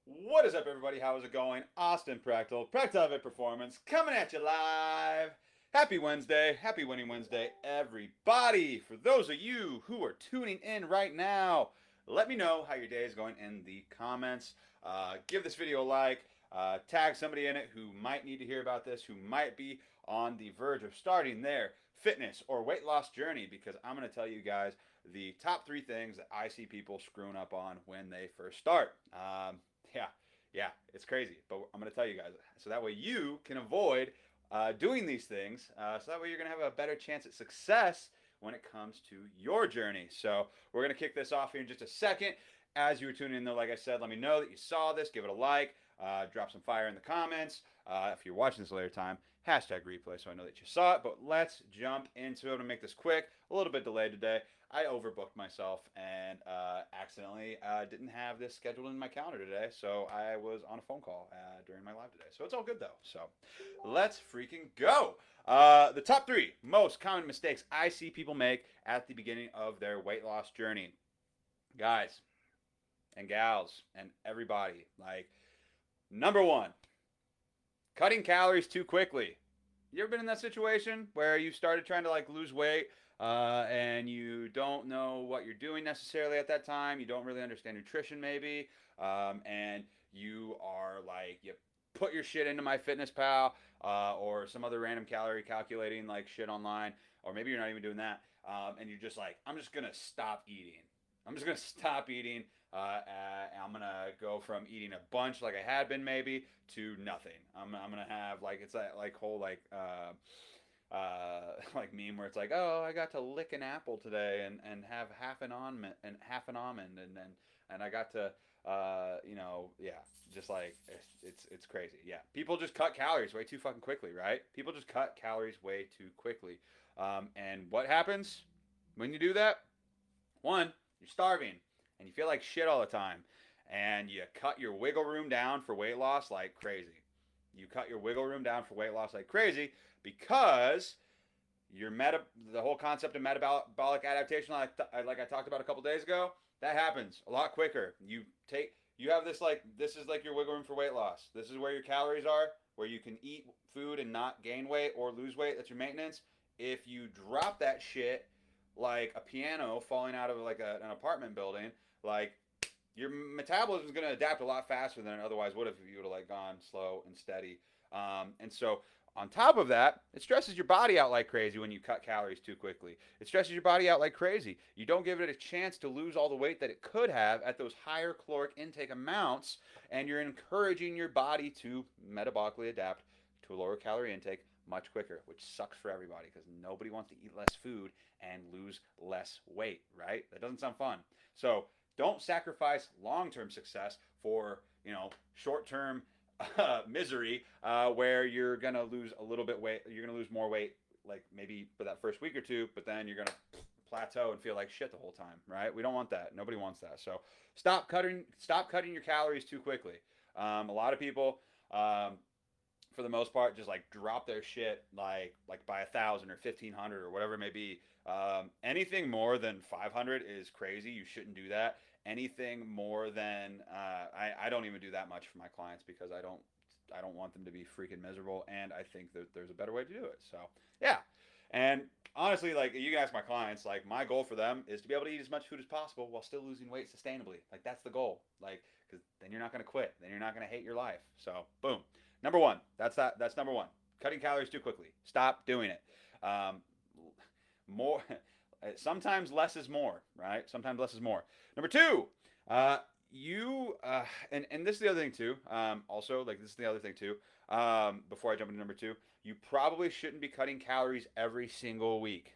What is up, everybody? How is it going? Austin prechtelevate Performance, coming at you live. Happy Wednesday. Happy Winning Wednesday, everybody. For those of you who are tuning in right now, let me know how your day is going in the comments. Give this video a like. Tag somebody in it who might need to hear about this, who might be on the verge of starting their fitness or weight loss journey, because I'm going to tell you guys the top three things that I see people screwing up on when they first start. Yeah, yeah, it's crazy. But I'm going to tell you guys so that way you can avoid doing these things. So that way you're going to have a better chance at success when it comes to your journey. So we're going to kick this off here in just a second. As you were tuning in, though, like I said, let me know that you saw this. Give it a like. Drop some fire in the comments. If you're watching this later time, hashtag replay so I know that you saw it. But let's jump into it. I'm going to make this quick. A little bit delayed today. I overbooked myself and accidentally didn't have this scheduled in my calendar today. So I was on a phone call during my live today. So it's all good though. So let's freaking go. The top three most common mistakes I see people make at the beginning of their weight loss journey. Guys and gals and everybody, like, number one, cutting calories too quickly. You ever been in that situation where you started trying to like lose weight and you don't know what you're doing necessarily at that time? You don't really understand nutrition, maybe, and you are like you put your shit into MyFitnessPal or some other random calorie calculating like shit online, or maybe you're not even doing that, and you're just like, I'm just gonna stop eating. I'm just gonna stop eating. I'm gonna go from eating a bunch like I had been maybe to nothing. I'm gonna have like it's that like whole like meme where it's like, oh, I got to lick an apple today and have half an almond and I got to yeah, just like it's crazy. Yeah, people just cut calories way too fucking quickly, right? People just cut calories way too quickly, and what happens when you do that? One, you're starving and you feel like shit all the time, and you cut your wiggle room down for weight loss like crazy. You cut your wiggle room down for weight loss like crazy because your the whole concept of metabolic adaptation, like I talked about a couple days ago, that happens a lot quicker. You have this like this is like your wiggle room for weight loss. This is where your calories are, where you can eat food and not gain weight or lose weight. That's your maintenance. If you drop that shit like a piano falling out of like an apartment building, like your metabolism is going to adapt a lot faster than it otherwise would have if you would have like gone slow and steady. And so on top of that, it stresses your body out like crazy when you cut calories too quickly. It stresses your body out like crazy. You don't give it a chance to lose all the weight that it could have at those higher caloric intake amounts, and you're encouraging your body to metabolically adapt to a lower calorie intake much quicker, which sucks for everybody because nobody wants to eat less food and lose less weight, right? That doesn't sound fun. So don't sacrifice long-term success for short-term misery where you're gonna lose a little bit weight. You're gonna lose more weight, like maybe for that first week or two, but then you're gonna plateau and feel like shit the whole time, right? We don't want that. Nobody wants that. So stop cutting your calories too quickly. A lot of people, for the most part, just like drop their shit like by 1,000 or 1,500 or whatever it may be. Anything more than 500 is crazy. You shouldn't do that. Anything more than I don't even do that much for my clients because I don't want them to be freaking miserable, and I think that there's a better way to do it. So yeah, and honestly, like you can ask my clients, like my goal for them is to be able to eat as much food as possible while still losing weight sustainably. Like that's the goal. Like because then you're not going to quit. Then you're not going to hate your life. So boom, number one. That's number one. Cutting calories too quickly. Stop doing it. Um, more. Sometimes less is more, right? Sometimes less is more. Number two, you and this is the other thing too. Also, like this is the other thing too. Before I jump into number two, you probably shouldn't be cutting calories every single week,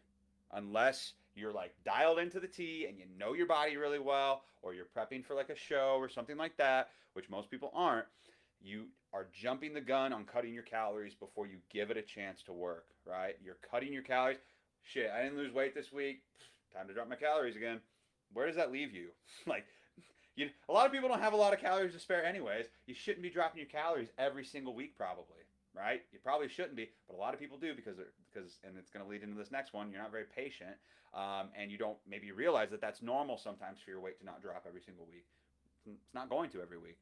unless you're like dialed into the T and you know your body really well, or you're prepping for like a show or something like that, which most people aren't. You are jumping the gun on cutting your calories before you give it a chance to work, right? You're cutting your calories. Shit, I didn't lose weight this week. Time to drop my calories again. Where does that leave you? Like, a lot of people don't have a lot of calories to spare anyways. You shouldn't be dropping your calories every single week, probably, right? You probably shouldn't be, but a lot of people do because and it's going to lead into this next one. You're not very patient, and you don't maybe realize that that's normal sometimes for your weight to not drop every single week. it's not going to every week.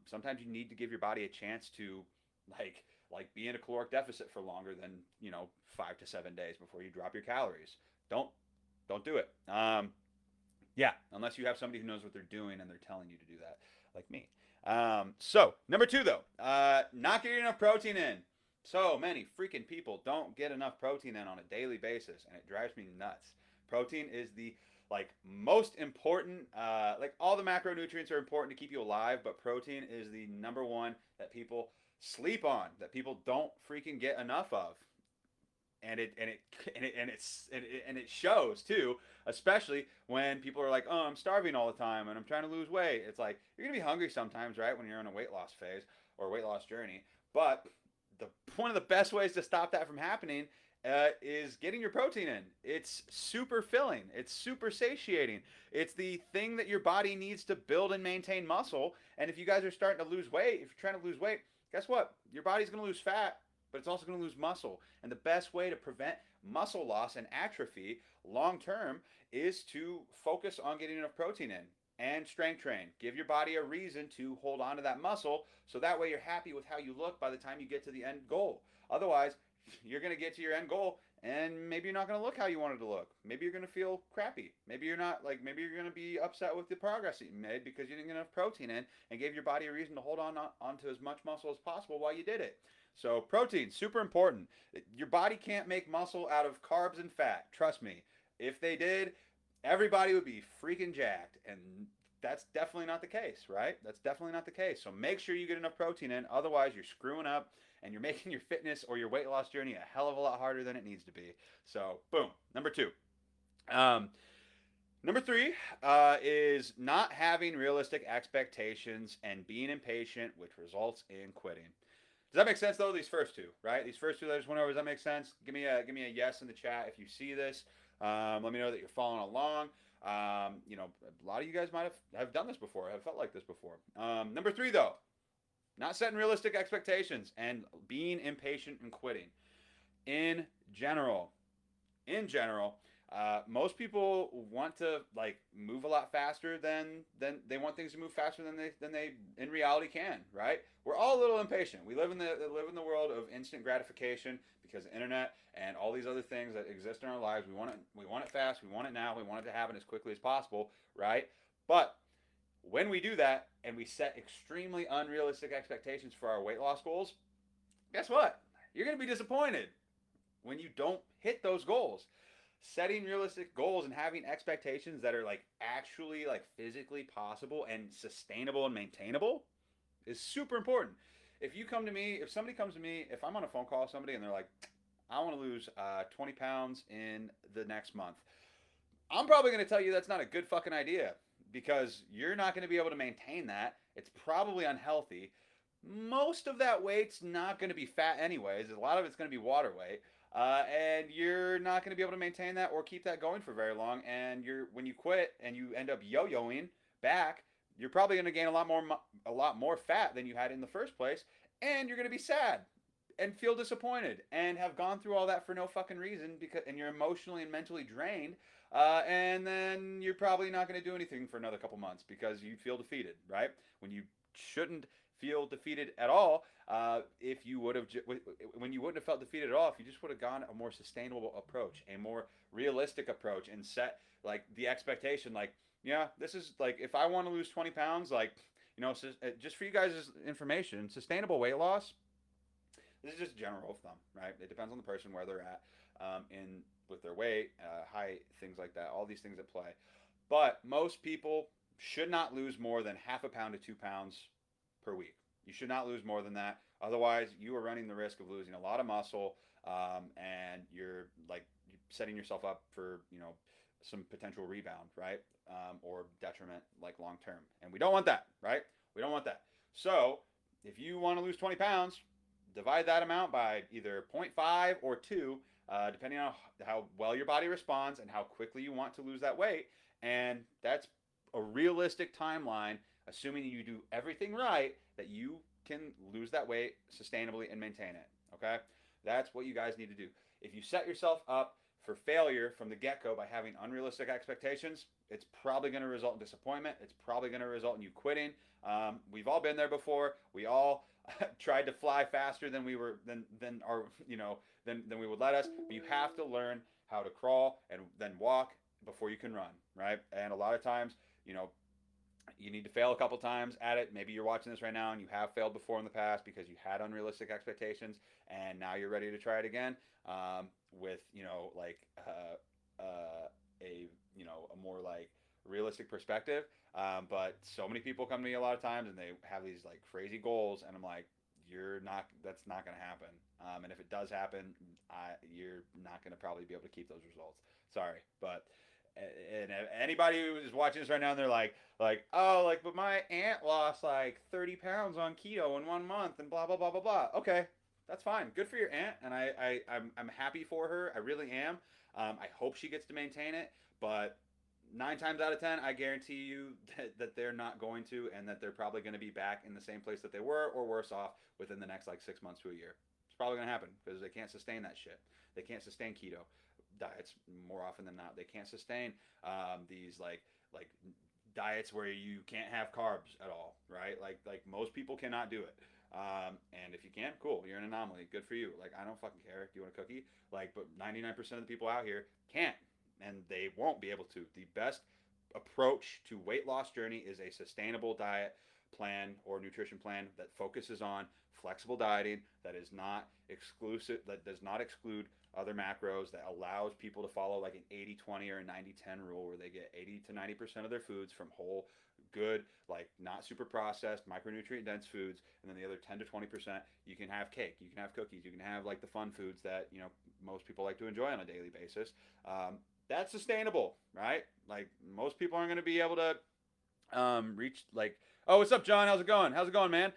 Sometimes you need to give your body a chance to like be in a caloric deficit for longer than 5 to 7 days before you drop your calories. Don't don't do it. Yeah, unless you have somebody who knows what they're doing and they're telling you to do that, like me. So number two though, not getting enough protein in. So many freaking people don't get enough protein in on a daily basis, and it drives me nuts. Protein is the most important. Like all the macronutrients are important to keep you alive, but protein is the number one that people sleep on, that people don't freaking get enough of, and it shows too, especially when people are like, oh, I'm starving all the time and I'm trying to lose weight. It's like you're gonna be hungry sometimes, right, when you're in a weight loss phase or a weight loss journey. But the one of the best ways to stop that from happening is getting your protein in. It's super filling. It's super satiating. It's the thing that your body needs to build and maintain muscle. And if you guys are starting to lose weight, if you're trying to lose weight, guess what? Your body's going to lose fat, but it's also going to lose muscle. And the best way to prevent muscle loss and atrophy long term is to focus on getting enough protein in and strength train. Give your body a reason to hold on to that muscle so that way you're happy with how you look by the time you get to the end goal. Otherwise, you're going to get to your end goal and maybe you're not going to look how you wanted to look. Maybe you're going to feel crappy. Maybe you're not maybe you're going to be upset with the progress that you made because you didn't get enough protein in and gave your body a reason to hold onto as much muscle as possible while you did it. So protein, super important. Your body can't make muscle out of carbs and fat. Trust me. If they did, everybody would be freaking jacked. And that's definitely not the case, right? That's definitely not the case. So make sure you get enough protein in. Otherwise, you're screwing up and you're making your fitness or your weight loss journey a hell of a lot harder than it needs to be. So, boom. Number two. Um, Number three is not having realistic expectations and being impatient, which results in quitting. Does that make sense though? These first two, right? These first two that I just went over. Does that make sense? Give me a yes in the chat if you see this. Let me know that you're following along. A lot of you guys might have done this before, have felt like this before. Number three though, not setting realistic expectations and being impatient and quitting. In general, in general, most people want to move a lot faster than they want things to move faster than they in reality can. Right? We're all a little impatient. We live in the world of instant gratification because the internet and all these other things that exist in our lives. We want it fast. We want it now. We want it to happen as quickly as possible. Right? But when we do that and we set extremely unrealistic expectations for our weight loss goals, guess what? You're going to be disappointed when you don't hit those goals. Setting realistic goals and having expectations that are actually physically possible and sustainable and maintainable is super important. If somebody comes to me, if I'm on a phone call with somebody and they're like, I want to lose 20 pounds in the next month, I'm probably going to tell you that's not a good fucking idea because you're not going to be able to maintain that. It's probably unhealthy. Most of that weight's not going to be fat anyways. A lot of it's going to be water weight. And you're not going to be able to maintain that or keep that going for very long. And when you quit and you end up yo-yoing back, you're probably going to gain a lot more fat than you had in the first place, and you're going to be sad and feel disappointed and have gone through all that for no fucking reason and you're emotionally and mentally drained. And then you're probably not going to do anything for another couple months because you feel defeated, right? When you shouldn't feel defeated at all. If you would have, when you wouldn't have felt defeated at all, if you just would have gone a more sustainable approach, a more realistic approach, and set the expectation, this is if I want to lose 20 pounds, just for you guys' information, sustainable weight loss. This is just general of thumb, right? It depends on the person where they're at, in with their weight, height, things like that. All these things at play, but most people should not lose more than half a pound to 2 pounds per week. You should not lose more than that. Otherwise, you are running the risk of losing a lot of muscle, and you're setting yourself up for some potential rebound, right? Or detriment long term. And we don't want that, right? We don't want that. So if you want to lose 20 pounds, divide that amount by either 0.5 or 2, depending on how well your body responds and how quickly you want to lose that weight. And that's a realistic timeline, assuming you do everything right, that you can lose that weight sustainably and maintain it. Okay? That's what you guys need to do. If you set yourself up for failure from the get go by having unrealistic expectations, it's probably going to result in disappointment. It's probably going to result in you quitting. We've all been there before. We all tried to fly faster than we were than our than we would let us. But you have to learn how to crawl and then walk before you can run, right? And a lot of times, you need to fail a couple times at it. Maybe you're watching this right now and you have failed before in the past because you had unrealistic expectations, and now you're ready to try it again with a more like realistic perspective. But so many people come to me a lot of times and they have these like crazy goals, and I'm like, you're not. That's not going to happen. And if it does happen, you're not going to probably be able to keep those results. Sorry, but and anybody who is watching this right now and they're like, but my aunt lost like 30 pounds on keto in 1 month and blah blah blah blah blah. Okay, that's fine. Good for your aunt, and I'm happy for her. I really am. I hope she gets to maintain it, but 9 times out of 10, I guarantee you that they're not going to, and that they're probably going to be back in the same place that they were, or worse off, within the next like 6 months to a year. It's probably going to happen because they can't sustain that shit. They can't sustain keto diets more often than not. They can't sustain these like diets where you can't have carbs at all, right? Like most people cannot do it. And if you can, cool, you're an anomaly. Good for you. Like, I don't fucking care. Do you want a cookie? Like, but 99% of the people out here can't, and they won't be able to. The best approach to weight loss journey is a sustainable diet plan or nutrition plan that focuses on flexible dieting, that is not exclusive, that does not exclude other macros, that allows people to follow like an 80-20 or a 90-10 rule where they get 80 to 90% of their foods from whole, good, like not super processed, micronutrient dense foods, and then the other 10 to 20% you can have cake, you can have cookies, you can have like the fun foods that most people like to enjoy on a daily basis. That's sustainable, right? Like most people aren't going to be able to reach like, oh, what's up, John? How's it going, man?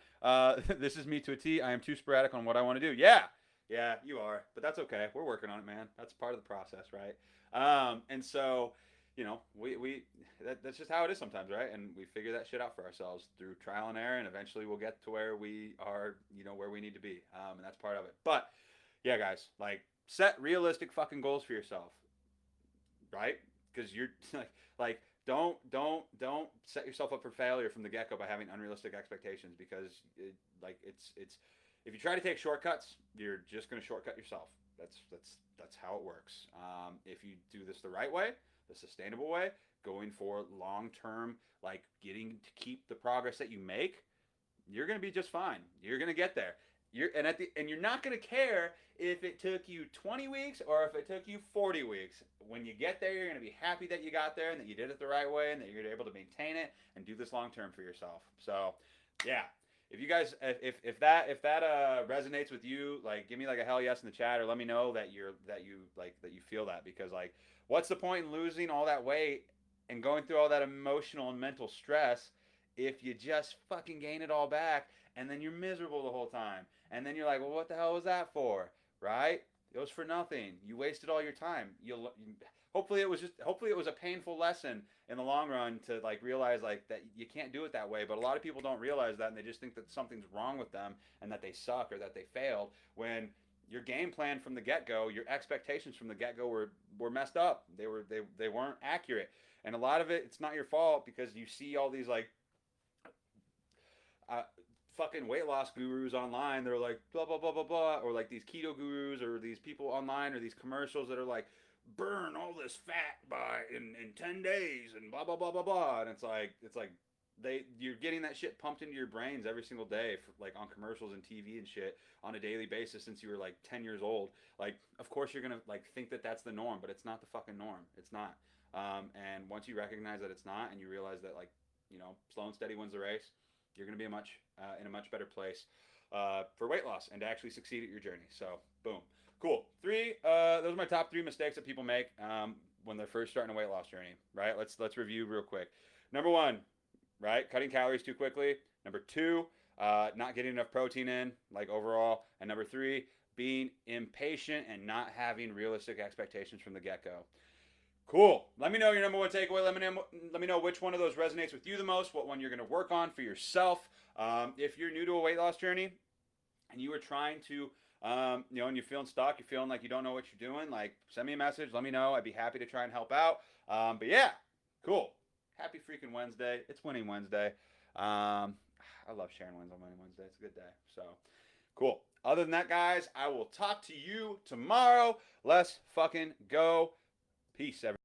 This is me to a T. I am too sporadic on what I want to do. Yeah, you are, but that's okay. We're working on it, man. That's part of the process, right? And so, that's just how it is sometimes, right? And we figure that shit out for ourselves through trial and error, and eventually we'll get to where we are, where we need to be. And that's part of it. But yeah, guys, like set realistic fucking goals for yourself, right? Because you're like don't set yourself up for failure from the get go by having unrealistic expectations, because it's if you try to take shortcuts, you're just going to shortcut yourself. That's how it works. If you do this the right way, the sustainable way, going for long term, like getting to keep the progress that you make, you're going to be just fine. You're going to get there. And you're not going to care if it took you 20 weeks or if it took you 40 weeks. When you get there, you're going to be happy that you got there and that you did it the right way and that you're able to maintain it and do this long term for yourself. So, yeah. If you guys, if that resonates with you, like give me like a hell yes in the chat, or let me know that you feel that, because like, what's the point in losing all that weight and going through all that emotional and mental stress if you just fucking gain it all back and then you're miserable the whole time, and then you're like, well, what the hell was that for, right? It was for nothing. You wasted all your time. Hopefully it was a painful lesson in the long run to like realize like that you can't do it that way. But a lot of people don't realize that, and they just think that something's wrong with them and that they suck or that they failed, when your game plan from the get-go, your expectations from the get-go were messed up. They weren't accurate. And a lot of it's not your fault, because you see all these like fucking weight loss gurus online. They're like blah blah blah blah blah, or like these keto gurus, or these people online, or these commercials that are like, burn all this fat by in 10 days and blah blah blah blah blah. And it's like you're getting that shit pumped into your brains every single day, like on commercials and TV and shit on a daily basis since you were like 10 years old. Like, of course you're gonna like think that that's the norm, but it's not the fucking norm. It's not. And once you recognize that it's not, and you realize that like, slow and steady wins the race, you're gonna be in a much better place for weight loss and to actually succeed at your journey. So boom. Cool. Those are my top 3 mistakes that people make when they're first starting a weight loss journey, right? Let's review real quick. Number 1, right? Cutting calories too quickly. Number 2, not getting enough protein in, like overall. And number 3, being impatient and not having realistic expectations from the get-go. Cool. Let me know your number 1 takeaway. Let me know which one of those resonates with you the most, what one you're going to work on for yourself. If you're new to a weight loss journey and you are trying to And you're feeling stuck, you're feeling like you don't know what you're doing, like send me a message, let me know. I'd be happy to try and help out. But yeah, cool. Happy freaking Wednesday. It's Winning Wednesday. I love sharing wins on Winning Wednesday. It's a good day. So cool. Other than that, guys, I will talk to you tomorrow. Let's fucking go. Peace, everybody.